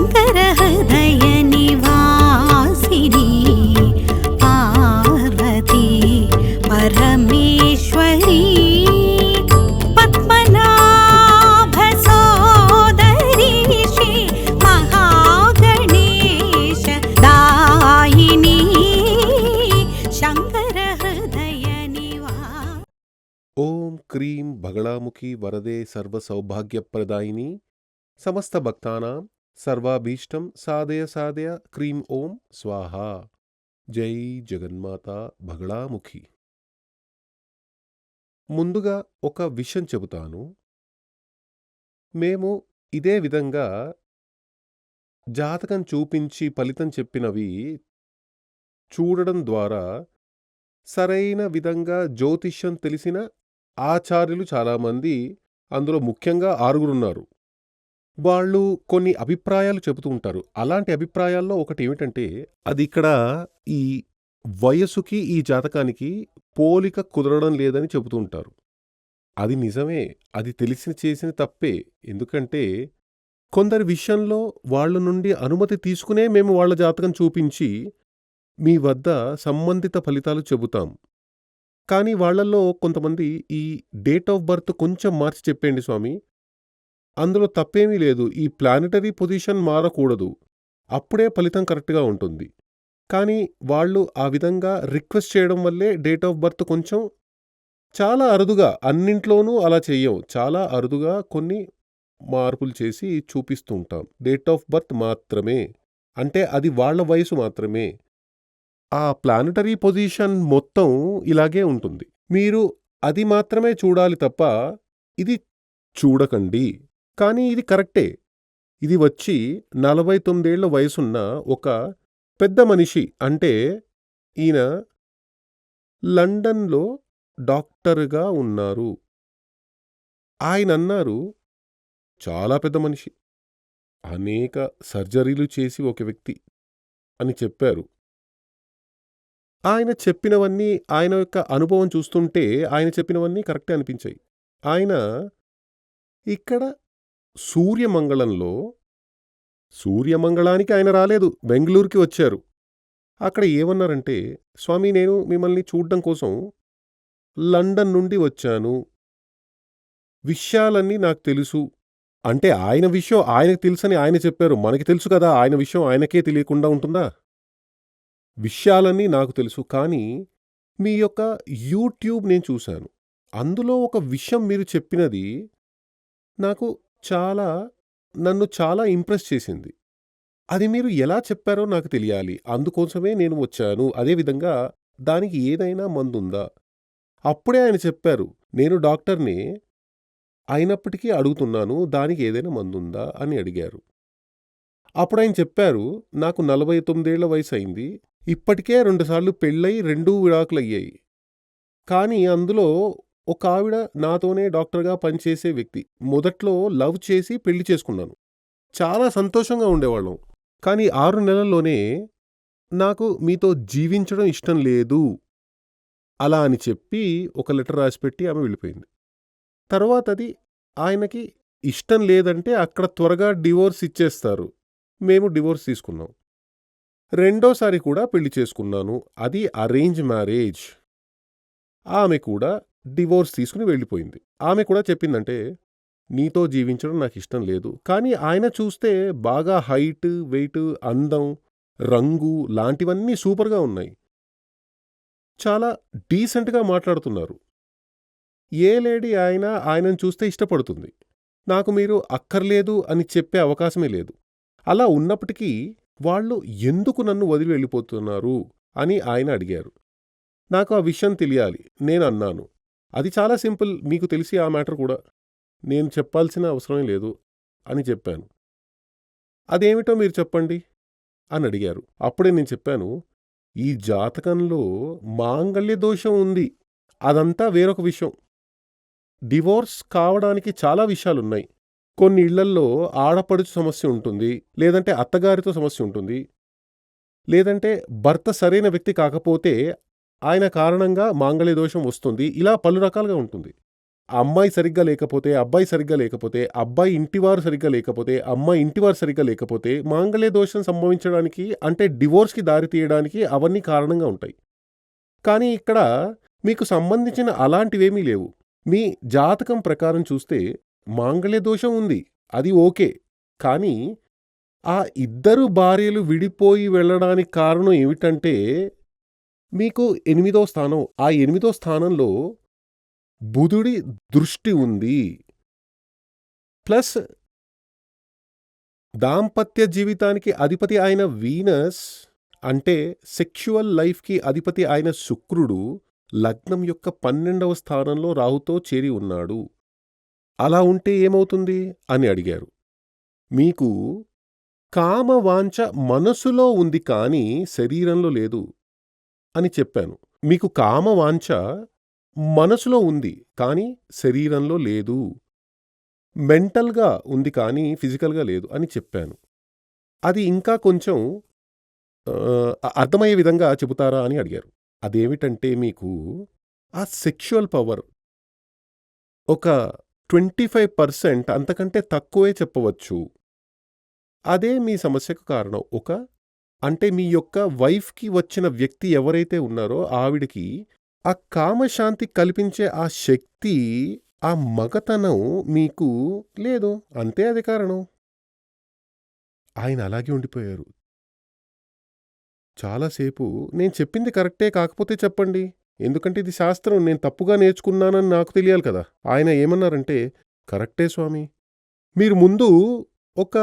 శంకర హృదయ నివాసిని పార్వతీ పరమేశ్వరీ పద్మనాభ సోదరీ శ్రీ మహాగణేశ దాయిని శంకర హృదయ నివాసిని. ఓం క్రీం బగళాముఖి వరదే సర్వసౌభాగ్యప్రదాయిని సమస్త భక్తానాం సర్వాభీష్టం సాధయ సాధయ క్రీం ఓం స్వాహా. జై జగన్మాత బగళాముఖి. ముందుగా ఒక విషయం చెబుతాను. మేము ఇదే విధంగా జాతకం చూపించి ఫలితం చెప్పినవి చూడడం ద్వారా సరైన విధంగా జ్యోతిష్యం తెలిసిన ఆచార్యులు చాలామంది, అందులో ముఖ్యంగా 6 వాళ్ళు కొన్ని అభిప్రాయాలు చెబుతూ ఉంటారు. అలాంటి అభిప్రాయాల్లో ఒకటి ఏమిటంటే, అది ఇక్కడ ఈ వయసుకి ఈ జాతకానికి పోలిక కుదరడం లేదని చెబుతూ ఉంటారు. అది నిజమే, అది తెలిసి చేసిన తప్పే. ఎందుకంటే కొందరి విషయంలో వాళ్ళ నుండి అనుమతి తీసుకునే మేము వాళ్ళ జాతకం చూపించి మీ వద్ద సంబంధిత ఫలితాలు చెబుతాం. కానీ వాళ్ళల్లో కొంతమంది ఈ డేట్ ఆఫ్ బర్త్ కొంచెం మార్చి చెప్పేయండి స్వామి, అందులో తప్పేమీ లేదు, ఈ ప్లానెటరీ పొజిషన్ మారకూడదు, అప్పుడే ఫలితం కరెక్ట్గా ఉంటుంది. కానీ వాళ్ళు ఆ విధంగా రిక్వెస్ట్ చేయడం వల్లే డేట్ ఆఫ్ బర్త్ కొంచెం చాలా అరుదుగా, అన్నింట్లోనూ అలా చెయ్యం, చాలా అరుదుగా కొన్ని మార్పులు చేసి చూపిస్తూ ఉంటాం. డేట్ ఆఫ్ బర్త్ మాత్రమే, అంటే అది వాళ్ళ వయసు మాత్రమే. ఆ ప్లానెటరీ పొజిషన్ మొత్తం ఇలాగే ఉంటుంది. మీరు అది మాత్రమే చూడాలి తప్ప ఇది చూడకండి. కానీ ఇది కరెక్టే. ఇది వచ్చి 49 ఏళ్ల వయసున్న ఒక పెద్ద మనిషి. అంటే ఈయన లండన్లో డాక్టర్గా ఉన్నారు. ఆయన అన్నారు, చాలా పెద్ద మనిషి, అనేక సర్జరీలు చేసి ఒక వ్యక్తి అని చెప్పారు. ఆయన చెప్పినవన్నీ, ఆయన యొక్క అనుభవం చూస్తుంటే ఆయన చెప్పినవన్నీ కరెక్టే అనిపించాయి. ఆయన ఇక్కడ సూర్యమంగళానికి ఆయన రాలేదు, బెంగళూరుకి వచ్చారు. అక్కడ ఏమన్నారంటే, స్వామి నేను మిమ్మల్ని చూడ్డం కోసం లండన్ నుండి వచ్చాను, విషయాలన్నీ నాకు తెలుసు. అంటే ఆయన విషయం ఆయనకు తెలుసని ఆయన చెప్పారు. మనకి తెలుసు కదా ఆయన విషయం ఆయనకే తెలియకుండా ఉంటుందా? విషయాలన్నీ నాకు తెలుసు. కానీ మీ యొక్క యూట్యూబ్ నేను చూశాను, అందులో ఒక విషయం మీరు చెప్పినది నాకు నన్ను చాలా ఇంప్రెస్ చేసింది. అది మీరు ఎలా చెప్పారో నాకు తెలియాలి, అందుకోసమే నేను వచ్చాను. అదేవిధంగా దానికి ఏదైనా మందుందా? అప్పుడే ఆయన చెప్పారు, నేను డాక్టర్ని అయినప్పటికీ అడుగుతున్నాను, దానికి ఏదైనా మందుందా అని అడిగారు. అప్పుడు ఆయన చెప్పారు, నాకు 49 ఏళ్ల వయసు అయింది, ఇప్పటికే 2 సార్లు పెళ్ళై 2 విడాకులయ్యాయి. కానీ అందులో ఒక ఆవిడ నాతోనే డాక్టర్గా పనిచేసే వ్యక్తి. మొదట్లో లవ్ చేసి పెళ్లి చేసుకున్నాను, చాలా సంతోషంగా ఉండేవాళ్ళం. కానీ 6 నెలల్లోనే నాకు మీతో జీవించడం ఇష్టం లేదు అలా అని చెప్పి ఒక లెటర్ రాసిపెట్టి ఆమె వెళ్ళిపోయింది. తర్వాత అది ఆయనకి ఇష్టం లేదంటే అక్కడ త్వరగా డివోర్స్ ఇచ్చేస్తారు. మేము డివోర్స్ తీసుకున్నాం. రెండోసారి కూడా పెళ్లి చేసుకున్నాను, అది అరేంజ్ మ్యారేజ్. ఆమె కూడా డివోర్స్ తీసుకుని వెళ్ళిపోయింది. ఆమె కూడా చెప్పిందంటే, నీతో జీవించడం నాకు ఇష్టం లేదు. కానీ ఆయన చూస్తే బాగా హైట్, వెయిట్, అందం, రంగు లాంటివన్నీ సూపర్గా ఉన్నాయి, చాలా డీసెంట్గా మాట్లాడుతున్నారు. ఏ లేడీ ఆయనను చూస్తే ఇష్టపడుతుంది. నాకు మీరు అక్కర్లేదు అని చెప్పే అవకాశమే లేదు. అలా ఉన్నప్పటికీ వాళ్ళు ఎందుకు నన్ను వదిలి వెళ్ళిపోతున్నారు అని ఆయన అడిగారు. నాకు ఆ విషయం తెలియాలి. నేను అన్నాను, అది చాలా సింపుల్, మీకు తెలిసి ఆ మ్యాటర్ కూడా, నేను చెప్పాల్సిన అవసరమే లేదు అని చెప్పాను. అదేమిటో మీరు చెప్పండి అని అడిగారు. అప్పుడే నేను చెప్పాను, ఈ జాతకంలో మాంగళ్య దోషం ఉంది, అదంతా వేరొక విషయం. డివోర్స్ కావడానికి చాలా విషయాలున్నాయి. కొన్ని ఇళ్లల్లో ఆడపడుచు సమస్య ఉంటుంది, లేదంటే అత్తగారితో సమస్య ఉంటుంది, లేదంటే భర్త సరైన వ్యక్తి కాకపోతే ఆయన కారణంగా మాంగళ్య దోషం వస్తుంది. ఇలా పలు రకాలుగా ఉంటుంది. అమ్మాయి సరిగ్గా లేకపోతే, అబ్బాయి సరిగ్గా లేకపోతే, అబ్బాయి ఇంటివారు సరిగ్గా లేకపోతే, అమ్మాయి ఇంటివారు సరిగ్గా లేకపోతే మాంగళ్య దోషం సంభవించడానికి అంటే డివోర్స్‌కి దారి తీయడానికి అవన్నీ కారణంగా ఉంటాయి. కానీ ఇక్కడ మీకు సంబంధించిన అలాంటివేమీ లేవు. మీ జాతకం ప్రకారం చూస్తే మాంగళ్య దోషం ఉంది. అది ఓకే. కానీ ఆ ఇద్దరు భార్యలు విడిపోయి వెళ్ళడానికి కారణం ఏమిటంటే మీకు 8వ స్థానం. ఆ 8వ స్థానంలో బుధుడి దృష్టి ఉంది. ప్లస్ దాంపత్య జీవితానికి అధిపతి అయిన వీనస్ అంటే సెక్చువల్ లైఫ్‌కి అధిపతి అయిన శుక్రుడు లగ్నం యొక్క 12వ స్థానంలో రాహుతో చేరి ఉన్నాడు. అలా ఉంటే ఏమవుతుంది అని అడిగారు. మీకు కామవాంఛ మనసులో ఉంది కానీ శరీరంలో లేదు అని చెప్పాను. మీకు కామవాంఛ మనసులో ఉంది కానీ శరీరంలో లేదు. మెంటల్‌గా ఉంది కానీ ఫిజికల్‌గా లేదు అని చెప్పాను. అది ఇంకా కొంచెం అర్థమయ్యే విధంగా చెబుతారా అని అడిగారు. అదేమిటంటే మీకు ఆ సెక్చువల్ పవర్ ఒక 25% అంతకంటే తక్కువే చెప్పవచ్చు. అదే మీ సమస్యకు కారణం. అంటే మీ యొక్క వైఫ్‌కి వచ్చిన వ్యక్తి ఎవరైతే ఉన్నారో ఆవిడకి ఆ కామశాంతి కల్పించే ఆ శక్తి, ఆ మగతనం మీకు లేదు. అంతే అది కారణం. ఆయన అలాగే ఉండిపోయారు. చాలాసేపు నేను చెప్పింది కరెక్టే కాకపోతే చెప్పండి. ఎందుకంటే ఇది శాస్త్రం. నేను తప్పుగా నేర్చుకున్నానని నాకు తెలియాలి కదా! ఆయన ఏమన్నారంటే, కరెక్టే స్వామీ. మీరు ముందు ఒక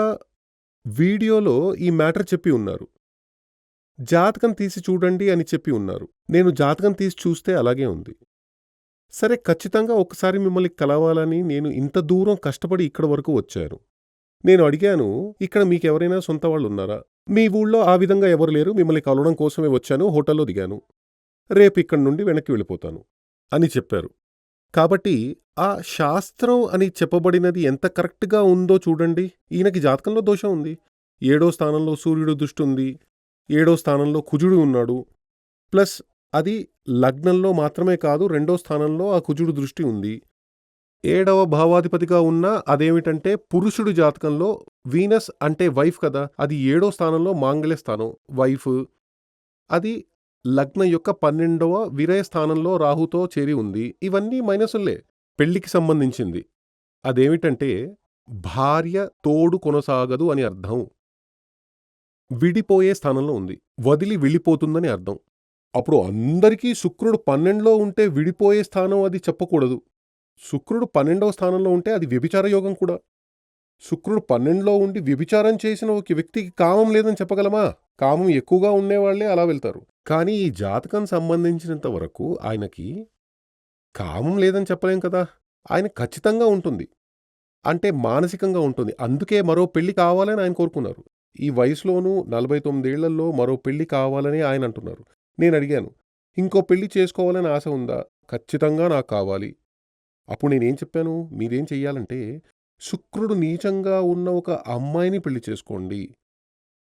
వీడియోలో ఈ మ్యాటర్ చెప్పి ఉన్నారు. జాతకం తీసి చూడండి అని చెప్పి ఉన్నారు. నేను జాతకం తీసి చూస్తే అలాగే ఉంది. సరే ఖచ్చితంగా ఒకసారి మిమ్మల్ని కలవాలని నేను ఇంత దూరం కష్టపడి ఇక్కడి వరకు వచ్చాను. నేను అడిగాను, ఇక్కడ మీకెవరైనా సొంత వాళ్ళున్నారా? మీ ఊళ్ళో ఆ విధంగా ఎవరు లేరు. మిమ్మల్ని కలవడం కోసమే వచ్చాను. హోటల్లో దిగాను. రేపు ఇక్కడి నుండి వెనక్కి వెళ్ళిపోతాను అని చెప్పారు. కాబట్టి ఆ శాస్త్రం అని చెప్పబడినది ఎంత కరెక్ట్‌గా ఉందో చూడండి. ఈయనకి జాతకంలో దోషం ఉంది. 7వ స్థానంలో సూర్యుడు దృష్టి ఉంది. 7వ స్థానంలో కుజుడు ఉన్నాడు. ప్లస్ అది లగ్నంలో మాత్రమే కాదు 2వ స్థానంలో ఆ కుజుడు దృష్టి ఉంది. 7వ భావాధిపతిగా ఉన్న అదేమిటంటే పురుషుడి జాతకంలో వీనస్ అంటే వైఫ్ కదా! అది 7వ స్థానంలో మాంగళ్య స్థానం వైఫ్. అది లగ్నం యొక్క 12వ విరయ స్థానంలో రాహుతో చేరి ఉంది. ఇవన్నీ మైనసుల్లే. పెళ్లికి సంబంధించింది. అదేమిటంటే భార్య తోడు కొనసాగదు అని అర్థం. విడిపోయే స్థానంలో ఉంది. వదిలి వెళ్ళిపోతుందని అర్థం. అప్పుడు అందరికీ శుక్రుడు 12లో ఉంటే విడిపోయే స్థానం అది చెప్పకూడదు. శుక్రుడు 12వ స్థానంలో ఉంటే అది వ్యభిచార యోగం కూడా. శుక్రుడు 12లో ఉండి వ్యభిచారం చేసిన ఒక వ్యక్తికి కామం లేదని చెప్పగలమా? కామం ఎక్కువగా ఉండేవాళ్లే అలా వెళ్తారు. కానీ ఈ జాతకం సంబంధించినంత వరకు ఆయనకి కామం లేదని చెప్పలేం కదా! ఆయన ఖచ్చితంగా ఉంటుంది. అంటే మానసికంగా ఉంటుంది. అందుకే మరో పెళ్లి కావాలని ఆయన కోరుకున్నారు. ఈ వయసులోనూ 49 ఏళ్లలో మరో పెళ్లి కావాలని ఆయన అంటున్నారు. నేనడిగాను, ఇంకో పెళ్లి చేసుకోవాలని ఆశ ఉందా? ఖచ్చితంగా నాకు కావాలి. అప్పుడు నేనేం చెప్పాను, మీరేం చెయ్యాలంటే శుక్రుడు నీచంగా ఉన్న ఒక అమ్మాయిని పెళ్లి చేసుకోండి.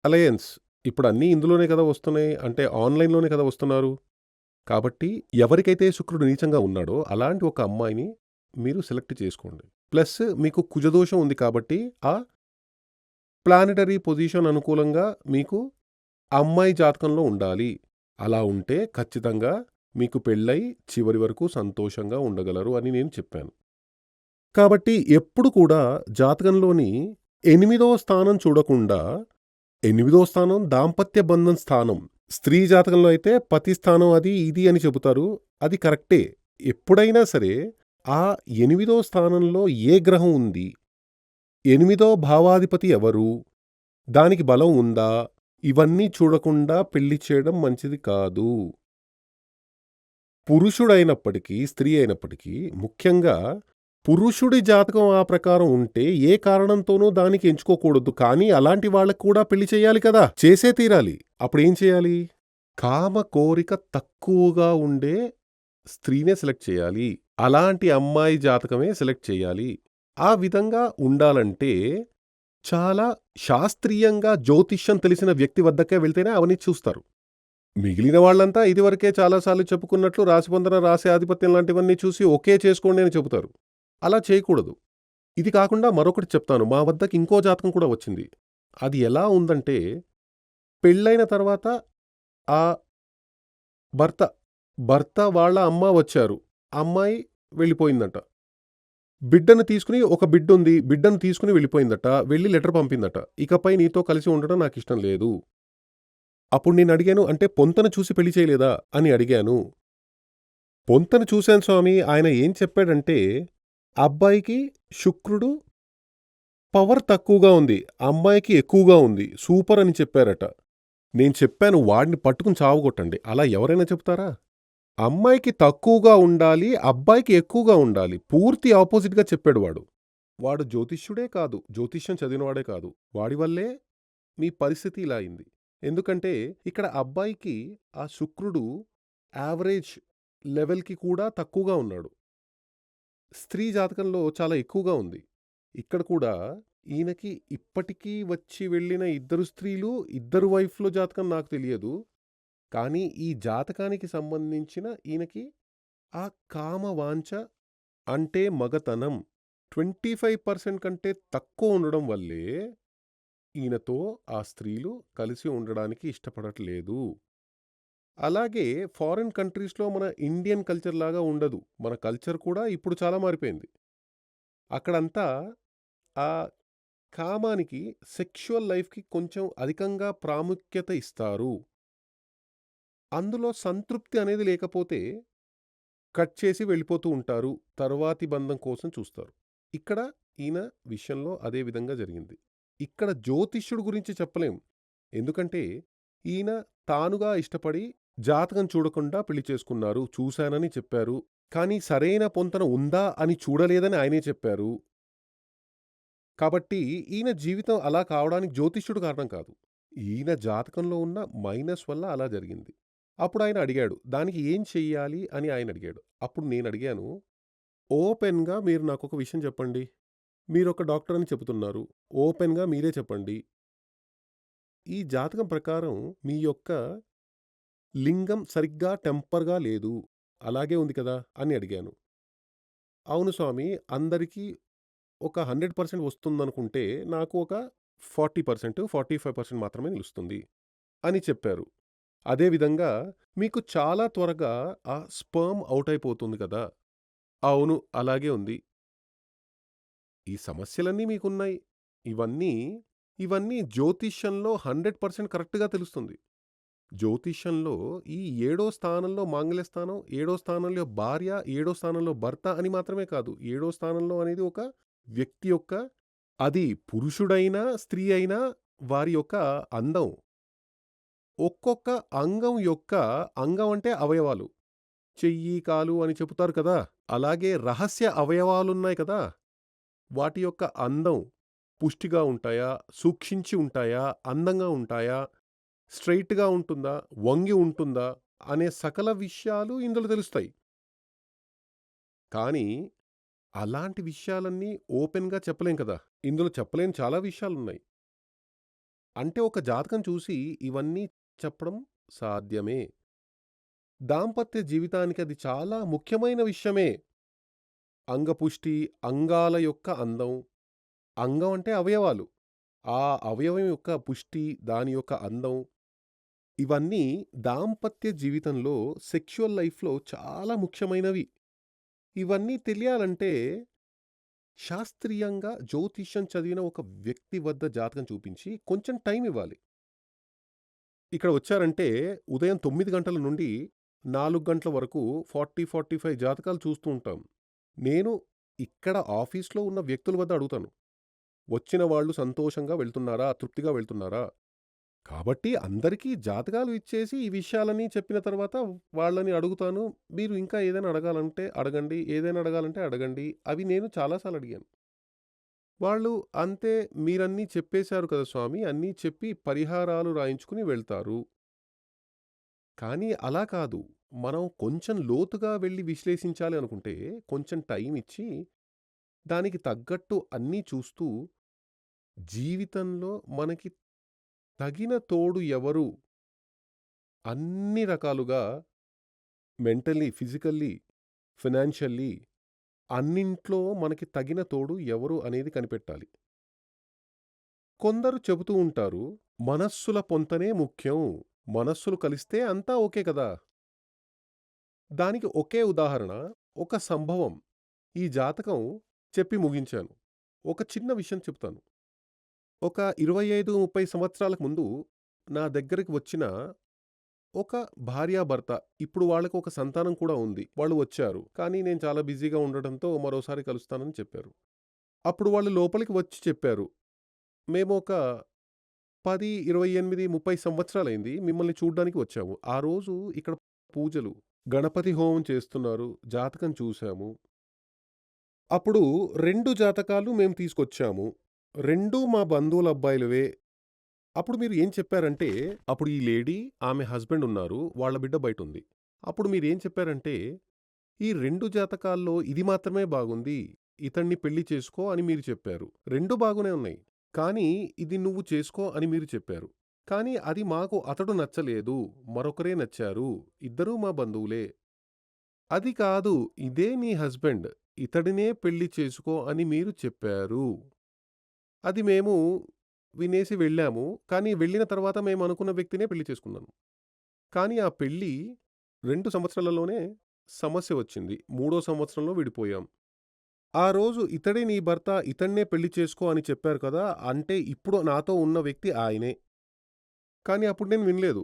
అలయన్స్ ఇప్పుడు అన్నీ ఇందులోనే కదా వస్తున్నాయి. అంటే ఆన్‌లైన్‌లోనే కదా వస్తున్నారు. కాబట్టి ఎవరికైతే శుక్రుడు నీచంగా ఉన్నాడో అలాంటి ఒక అమ్మాయిని మీరు సెలెక్ట్ చేసుకోండి. ప్లస్ మీకు కుజదోషం ఉంది కాబట్టి ఆ ప్లానెటరీ పొజిషన్ అనుకూలంగా మీకు అమ్మాయి జాతకంలో ఉండాలి. అలా ఉంటే ఖచ్చితంగా మీకు పెళ్ళై చివరి వరకు సంతోషంగా ఉండగలరు అని నేను చెప్పాను. కాబట్టి ఎప్పుడు కూడా జాతకంలోని 8వ స్థానం చూడకుండా 8వ స్థానం దాంపత్య బంధం స్థానం. స్త్రీ జాతకంలో అయితే పతి స్థానం అది ఇది అని చెబుతారు. అది కరెక్టే. ఎప్పుడైనా సరే ఆ 8వ స్థానంలో ఏ గ్రహం ఉంది, 8వ భావాధిపతి ఎవరు, దానికి బలం ఉందా, ఇవన్నీ చూడకుండా పెళ్లి చేయడం మంచిది కాదు. పురుషుడైనప్పటికీ స్త్రీ అయినప్పటికీ ముఖ్యంగా పురుషుడి జాతకం ఆ ప్రకారం ఉంటే ఏ కారణంతోనూ దానికి ఎంచుకోకూడదు. కానీ అలాంటి వాళ్ళకు కూడా పెళ్లి చేయాలి కదా! చేసే తీరాలి. అప్పుడేం చేయాలి? కామ కోరిక తక్కువగా ఉండే స్త్రీనే సెలెక్ట్ చేయాలి. అలాంటి అమ్మాయి జాతకమే సెలెక్ట్ చేయాలి. ఆ విధంగా ఉండాలంటే చాలా శాస్త్రీయంగా జ్యోతిష్యం తెలిసిన వ్యక్తి వద్దకే వెళ్తేనే అవన్నీ చూస్తారు. మిగిలిన వాళ్ళంతా ఇదివరకే చాలా సార్లు చెప్పుకున్నట్లు రాశిబంధన, రాశి ఆధిపత్యం లాంటివన్నీ చూసి ఓకే చేసుకోండి అని చెబుతారు. అలా చేయకూడదు. ఇది కాకుండా మరొకటి చెప్తాను. మా వద్దకి ఇంకో జాతకం కూడా వచ్చింది. అది ఎలా ఉందంటే, పెళ్ళైన తర్వాత ఆ భర్త, భర్త వాళ్ళ అమ్మ వచ్చారు. అమ్మాయి వెళ్ళిపోయిందట. బిడ్డను తీసుకొని ఒక బిడ్డుంది. బిడ్డను తీసుకొని వెళ్ళిపోయిందట. వెళ్లి లెటర్ పంపిందట. ఇకపై నీతో కలిసి ఉండడం నాకిష్టం లేదు. అప్పుడు నేనడిగాను, అంటే పొంతన చూసి పెళ్లి చేయలేదా అని అడిగాను. పొంతన చూశాను స్వామి. ఆయన ఏం చెప్పాడంటే, అబ్బాయికి శుక్రుడు పవర్ తక్కువగా ఉంది. అమ్మాయికి ఎక్కువగా ఉంది. సూపర్ అని చెప్పారట. నేను చెప్పాను, వాడిని పట్టుకుని చావగొట్టండి. అలా ఎవరైనా చెప్తారా? అమ్మాయికి తక్కువగా ఉండాలి, అబ్బాయికి ఎక్కువగా ఉండాలి. పూర్తి ఆపోజిట్‌గా చెప్పాడు వాడు. వాడు జ్యోతిష్యుడే కాదు, జ్యోతిష్యం చదివినవాడే కాదు. వాడి వల్లే మీ పరిస్థితి ఇలా అయింది. ఎందుకంటే ఇక్కడ అబ్బాయికి ఆ శుక్రుడు యావరేజ్ లెవెల్‌కి కూడా తక్కువగా ఉన్నాడు. స్త్రీ జాతకంలో చాలా ఎక్కువగా ఉంది. ఇక్కడ కూడా ఈయనకి ఇప్పటికీ వచ్చి వెళ్ళిన ఇద్దరు స్త్రీలు, ఇద్దరు వైఫ్‌ల జాతకం నాకు తెలియదు. కానీ ఈ జాతకానికి సంబంధించిన ఈయనకి ఆ కామ వాంఛ అంటే మగతనం 25% కంటే తక్కువ ఉండడం వల్లే ఈయనతో ఆ స్త్రీలు కలిసి ఉండడానికి ఇష్టపడట్లేదు. అలాగే ఫారిన్ కంట్రీస్‌లో మన ఇండియన్ కల్చర్ లాగా ఉండదు. మన కల్చర్ కూడా ఇప్పుడు చాలా మారిపోయింది. అక్కడంతా ఆ కామానికి, సెక్సువల్ లైఫ్‌కి కొంచెం అధికంగా ప్రాముఖ్యత ఇస్తారు. అందులో సంతృప్తి అనేది లేకపోతే కట్ చేసి వెళ్ళిపోతూ ఉంటారు. తరువాతి బంధం కోసం చూస్తారు. ఇక్కడ ఈయన విషయంలో అదే విధంగా జరిగింది. ఇక్కడ జ్యోతిష్యుడు గురించి చెప్పలేం. ఎందుకంటే ఈయన తానుగా ఇష్టపడి జాతకం చూడకుండా పెళ్లి చేసుకున్నారు. చూశానని చెప్పారు. కానీ సరైన పొంతన ఉందా అని చూడలేదని ఆయనే చెప్పారు. కాబట్టి ఈయన జీవితం అలా కావడానికి జ్యోతిష్యుడు కారణం కాదు. ఈయన జాతకంలో ఉన్న మైనస్ వల్ల అలా జరిగింది. అప్పుడాయన అడిగాడు, దానికి ఏం చెయ్యాలి అని ఆయన అడిగాడు. అప్పుడు నేనడిగాను, ఓపెన్‌గా మీరు నాకొక విషయం చెప్పండి. మీరొక డాక్టర్ అని చెబుతున్నారు. ఓపెన్‌గా మీరే చెప్పండి. ఈ జాతకం ప్రకారం మీ యొక్క లింగం సరిగ్గా టెంపర్‌గా లేదు. అలాగే ఉంది కదా! అని అడిగాను. అవును స్వామి, అందరికీ ఒక 100% వస్తుందనుకుంటే నాకు ఒక 40%, 45% మాత్రమే నిలుస్తుంది అని చెప్పారు. అదే విధంగా మీకు చాలా త్వరగా ఆ స్పెర్మ్ ఔట్ అయిపోతుంది కదా! అవును, అలాగే ఉంది. ఈ సమస్యలన్నీ మీకున్నాయి. ఇవన్నీ, ఇవన్నీ జ్యోతిష్యంలో 100% కరెక్ట్‌గా తెలుస్తుంది. జ్యోతిష్యంలో ఈ ఏడో స్థానంలో మాంగళ్య స్థానం, ఏడో స్థానంలో భార్య, ఏడో స్థానంలో భర్త అని మాత్రమే కాదు. ఏడో స్థానంలో అనేది ఒక వ్యక్తి యొక్క, అది పురుషుడైనా, స్త్రీ అయినా వారి యొక్క అందం. ఒక్కొక్క అంగం యొక్క, అంగం అంటే అవయవాలు. చెయ్యి, కాలు అని చెబుతారు కదా! అలాగే రహస్య అవయవాలున్నాయి కదా! వాటి యొక్క అందం పుష్టిగా ఉంటాయా? సూక్షించి ఉంటాయా? అందంగా ఉంటాయా? స్ట్రెయిట్‌గా ఉంటుందా? వంగి ఉంటుందా? అనే సకల విషయాలు ఇందులో తెలుస్తాయి. కానీ అలాంటి విషయాలన్నీ ఓపెన్‌గా చెప్పలేం కదా! ఇందులో చెప్పలేని చాలా విషయాలున్నాయి. అంటే ఒక జాతకం చూసి ఇవన్నీ చెప్పడం సాధ్యమే. దాంపత్య జీవితానికి అది చాలా ముఖ్యమైన విషయమే. అంగపుష్టి, అంగాల యొక్క అందం. అంగం అంటే అవయవాలు. ఆ అవయవం యొక్క పుష్టి, దాని యొక్క అందం, ఇవన్నీ దాంపత్య జీవితంలో, సెక్సువల్ లైఫ్‌లో చాలా ముఖ్యమైనవి. ఇవన్నీ తెలియాలంటే శాస్త్రీయంగా జ్యోతిష్యం చదివిన ఒక వ్యక్తి వద్ద జాతకం చూపించి కొంచెం టైం ఇవ్వాలి. ఇక్కడ వచ్చారంటే ఉదయం 9 గంటల నుండి 4 గంటల వరకు 40, 45 జాతకాలు చూస్తూ ఉంటాం. నేను ఇక్కడ ఆఫీస్‌లో ఉన్న వ్యక్తుల వద్ద అడుగుతాను. వచ్చిన వాళ్ళు సంతోషంగా వెళ్తున్నారా? తృప్తిగా వెళ్తున్నారా? కాబట్టి అందరికీ జాతకాలు ఇచ్చేసి ఈ విషయాలన్నీ చెప్పిన తర్వాత వాళ్ళని అడుగుతాను. మీరు ఇంకా ఏదైనా అడగాలంటే అడగండి. ఏదైనా అడగాలంటే అడగండి. అవి నేను చాలా సార్లు అడిగాను. వాళ్ళు అంతే, మీరన్నీ చెప్పేశారు కదా స్వామి, అన్నీ చెప్పి పరిహారాలు రాయించుకుని వెళ్తారు. కానీ అలా కాదు. మనం కొంచెం లోతుగా వెళ్లి విశ్లేషించాలి అనుకుంటే కొంచెం టైం ఇచ్చి, దానికి తగ్గట్టు అన్నీ చూస్తూ, జీవితంలో మనకి తగిన తోడు ఎవరు అన్ని రకాలుగా మెంటల్లీ, ఫిజికల్లీ, ఫినాన్షియల్లీ అన్నింట్లో మనకి తగిన తోడు ఎవరు అనేది కనిపెట్టాలి. కొందరు చెబుతూ ఉంటారు, మనస్సుల పొంతనే ముఖ్యం. మనస్సులు కలిస్తే అంతా ఓకే కదా! దానికి ఒకే ఉదాహరణ, ఒక సంభవం. ఈ జాతకం చెప్పి ముగించాను. ఒక చిన్న విషయం చెప్తాను. ఒక 25, 30 సంవత్సరాలకు ముందు నా దగ్గరికి వచ్చిన ఒక భార్యాభర్త, ఇప్పుడు వాళ్ళకి ఒక సంతానం కూడా ఉంది. వాళ్ళు వచ్చారు. కానీ నేను చాలా బిజీగా ఉండడంతో మరోసారి కలుస్తానని చెప్పారు. అప్పుడు వాళ్ళు లోపలికి వచ్చి చెప్పారు, మేము ఒక 10, 28, 30 సంవత్సరాలైంది మిమ్మల్ని చూడ్డానికి వచ్చాము. ఆ రోజు ఇక్కడ పూజలు, గణపతి హోమం చేస్తున్నారు. జాతకం చూశాము. అప్పుడు 2 జాతకాలు మేము తీసుకొచ్చాము. 2 మా బంధువుల అబ్బాయిలవే. అప్పుడు మీరు ఏం చెప్పారంటే, అప్పుడు ఈ లేడీ, ఆమె హస్బెండ్ ఉన్నారు. వాళ్ళ బిడ్డ బయటుంది. అప్పుడు మీరేం చెప్పారంటే, ఈ 2 జాతకాల్లో ఇది మాత్రమే బాగుంది. ఇతన్ని పెళ్లి చేసుకో అని మీరు చెప్పారు. 2 బాగునే ఉన్నాయి. కానీ ఇది నువ్వు చేసుకో అని మీరు చెప్పారు. కానీ అది మాకు అతడు నచ్చలేదు. మరొకరే నచ్చారు. ఇద్దరూ మా బంధువులే. అది కాదు, ఇదే నీ హస్బెండ్. ఇతడినే పెళ్లి చేసుకో అని మీరు చెప్పారు. అది మేము వినేసి వెళ్ళాము. కానీ వెళ్ళిన తర్వాత మేమనుకున్న వ్యక్తినే పెళ్లి చేసుకున్నాను. కానీ ఆ పెళ్లి 2 సంవత్సరాలలోనే సమస్య వచ్చింది. 3వ సంవత్సరంలో విడిపోయాం. ఆ రోజు ఇతడే నీ భర్త, ఇతన్నే పెళ్లి చేసుకో అని చెప్పారు కదా! అంటే ఇప్పుడు నాతో ఉన్న వ్యక్తి ఆయనే. కానీ అప్పుడు నేను వినలేదు.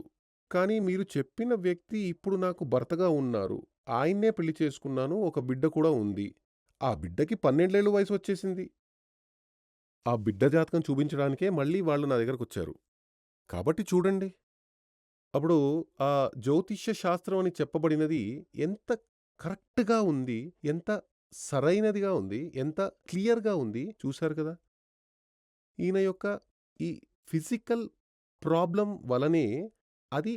కానీ మీరు చెప్పిన వ్యక్తి ఇప్పుడు నాకు భర్తగా ఉన్నారు. ఆయన్నే పెళ్లి చేసుకున్నాను. ఒక బిడ్డ కూడా ఉంది. ఆ బిడ్డకి 12 ఏళ్ల వయసు వచ్చేసింది. ఆ బిడ్డ జాతకం చూపించడానికే మళ్ళీ వాళ్ళు నా దగ్గరకొచ్చారు. కాబట్టి చూడండి. అప్పుడు ఆ జ్యోతిష్య శాస్త్రం అని చెప్పబడినది ఎంత కరెక్ట్‌గా ఉంది, ఎంత సరైనదిగా ఉంది, ఎంత క్లియర్‌గా ఉంది చూశారు కదా! ఈయన యొక్క ఈ ఫిజికల్ ప్రాబ్లమ్ వలనే అది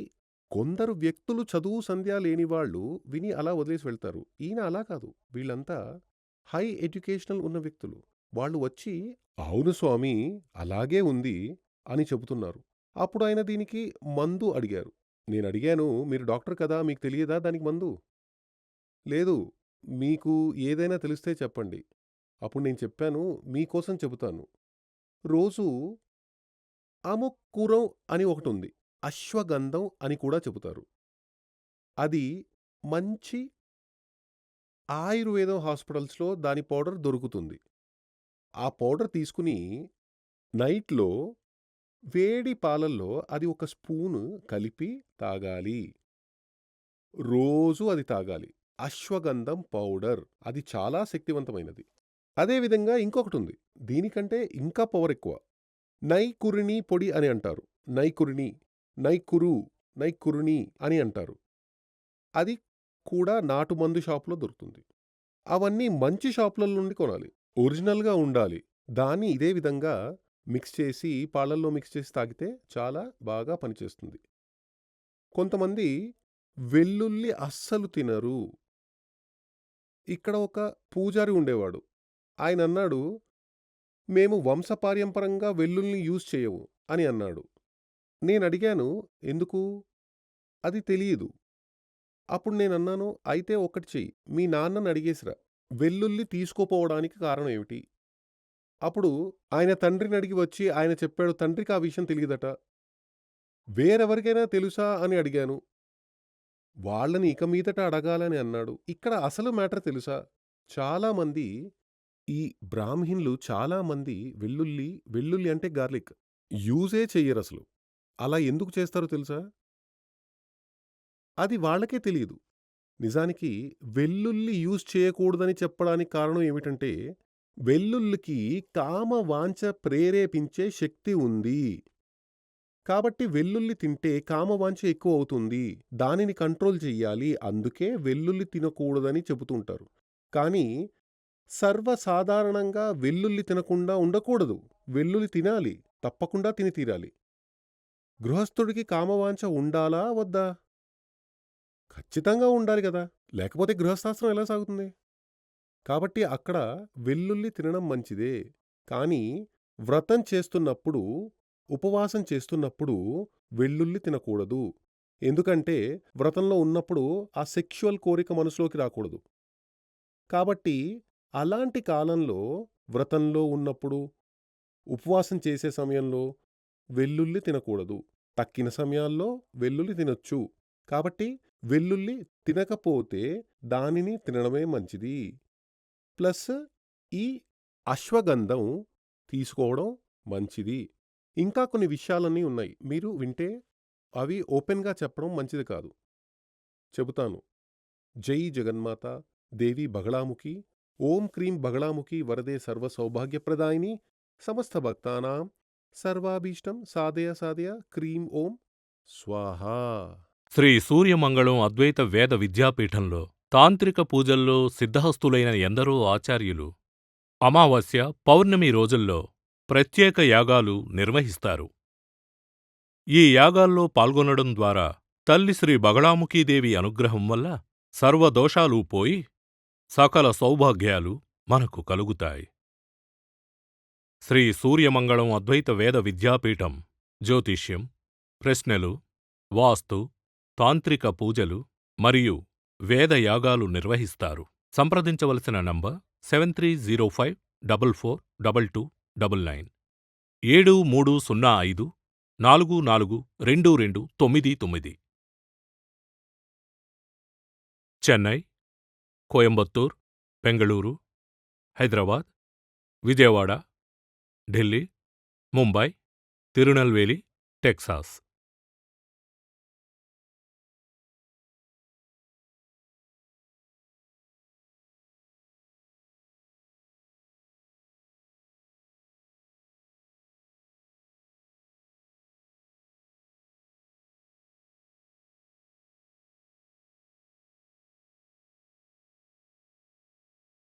కొందరు వ్యక్తులు చదువు సంధ్య లేని వాళ్ళు విని అలా వదిలేసి వెళ్తారు. ఈయన అలా కాదు. వీళ్ళంతా హై ఎడ్యుకేషనల్ ఉన్న వ్యక్తులు. వాళ్ళు వచ్చి, "అవును స్వామీ, అలాగే ఉంది" అని చెబుతున్నారు. అప్పుడు ఆయన దీనికి మందు అడిగారు. నేనడిగాను, "మీరు డాక్టర్ కదా! మీకు తెలియదా దానికి మందు?" "లేదు. మీకు ఏదైనా తెలిస్తే చెప్పండి." అప్పుడు నేను చెప్పాను, "మీకోసం చెబుతాను. రోజూ అముక్కురం అని ఒకటుంది. అశ్వగంధం అని కూడా చెబుతారు. అది మంచి ఆయుర్వేదం హాస్పిటల్స్‌లో దాని పౌడర్ దొరుకుతుంది. ఆ పౌడర్ తీసుకుని నైట్‌లో వేడి పాలల్లో అది ఒక స్పూను కలిపి తాగాలి. రోజూ అది తాగాలి. అశ్వగంధం పౌడర్. అది చాలా శక్తివంతమైనది. అదే విధంగా ఇంకొకటుంది. దీనికంటే ఇంకా పవర్ ఎక్కువ. నైకురిణి పొడి అని అంటారు. నైకురిణి, నైకురు, నైకురిణి అని అంటారు. అది కూడా నాటు మందు షాప్‌లో దొరుకుతుంది. అవన్నీ మంచి షాపుల నుండి కొనాలి. ఒరిజినల్‌గా ఉండాలి. దాన్ని ఇదే విధంగా మిక్స్ చేసి, పాలల్లో మిక్స్ చేసి తాగితే చాలా బాగా పనిచేస్తుంది. కొంతమంది వెల్లుల్లి అస్సలు తినరు. ఇక్కడ ఒక పూజారి ఉండేవాడు. ఆయనన్నాడు, "మేము వంశపార్యంపరంగా వెల్లుల్లిని యూజ్ చేయము" అని అన్నాడు. నేనడిగాను, "ఎందుకు?" అది తెలీదు. అప్పుడు నేనన్నాను, "అయితే ఒకటి చెయ్యి. మీ నాన్నని అడిగేసిరా. వెల్లుల్లి తీసుకోపోవడానికి కారణం ఏమిటి?" అప్పుడు ఆయన తండ్రిని అడిగి వచ్చి ఆయన చెప్పాడు, తండ్రికి ఆ విషయం తెలీదట. వేరెవరికైనా తెలుసా అని అడిగాను. వాళ్ళని ఇక మీదట అడగాలని అన్నాడు. ఇక్కడ అసలు మ్యాటర్ తెలుసా? చాలామంది ఈ బ్రాహ్మిన్లు చాలామంది వెల్లుల్లి అంటే గార్లిక్ యూజే చెయ్యరసలు. అలా ఎందుకు చేస్తారో తెలుసా? అది వాళ్ళకే తెలీదు. నిజానికి వెల్లుల్లి యూజ్ చేయకూడదని చెప్పడానికి కారణం ఏమిటంటే, వెల్లుల్లికి కామ వాంఛ ప్రేరేపించే శక్తి ఉంది. కాబట్టి వెల్లుల్లి తింటే కామవాంఛ ఎక్కువ అవుతుంది. దానిని కంట్రోల్ చెయ్యాలి. అందుకే వెల్లుల్లి తినకూడదని చెబుతుంటారు. కానీ సర్వసాధారణంగా వెల్లుల్లి తినకుండా ఉండకూడదు. వెల్లుల్లి తినాలి. తప్పకుండా తిని తీరాలి. గృహస్థుడికి కామవాంఛ ఉండాలా వద్దా? ఖచ్చితంగా ఉండాలి కదా! లేకపోతే గృహస్థాశ్రమం ఎలా సాగుతుంది? కాబట్టి అక్కడ వెల్లుల్లి తినడం మంచిదే. కానీ వ్రతం చేస్తున్నప్పుడు, ఉపవాసం చేస్తున్నప్పుడు వెల్లుల్లి తినకూడదు. ఎందుకంటే వ్రతంలో ఉన్నప్పుడు ఆ సెక్షువల్ కోరిక మనసులోకి రాకూడదు. కాబట్టి అలాంటి కాలంలో వ్రతంలో ఉన్నప్పుడు, ఉపవాసం చేసే సమయంలో వెల్లుల్లి తినకూడదు. తక్కిన సమయాల్లో వెల్లుల్లి తినొచ్చు. కాబట్టి వెల్లుల్లి తినకపోతే దానిని తినడమే మంచిది. ప్లస్ ఈ అశ్వగంధం తీసుకోవడం మంచిది. ఇంకా కొన్ని విషయాలన్నీ ఉన్నాయి. మీరు వింటే అవి ఓపెన్‌గా చెప్పడం మంచిది కాదు. చెబుతాను. జై జగన్మాత, దేవి బగళాముఖి, ఓం క్రీం బగళాముఖి వరదే సర్వ సౌభాగ్యప్రదాయిని, సమస్త భక్తానాం సర్వాభీష్టం సాధయ సాధయ క్రీం ఓం స్వాహా. శ్రీ సూర్యమంగళం అద్వైత వేద విద్యాపీఠంలో తాంత్రిక పూజల్లో సిద్ధహస్తులైన ఎందరో ఆచార్యులు అమావాస్య, పౌర్ణమి రోజుల్లో ప్రత్యేక యాగాలు నిర్వహిస్తారు. ఈ యాగాల్లో పాల్గొనడం ద్వారా తల్లి శ్రీ బగళాముఖీదేవి అనుగ్రహం వల్ల సర్వదోషాలూ పోయి సకల సౌభాగ్యాలు మనకు కలుగుతాయి. శ్రీ సూర్యమంగళం అద్వైత వేద విద్యాపీఠం జ్యోతిష్యం, ప్రశ్నలు, వాస్తు, తాంత్రిక పూజలు మరియు వేదయాగాలు నిర్వహిస్తారు. సంప్రదించవలసిన నంబర్ 7305442299 7305442299. చెన్నై, కోయంబత్తూర్, బెంగళూరు, హైదరాబాద్, విజయవాడ, ఢిల్లీ, ముంబై, తిరునల్వేలి, టెక్సాస్.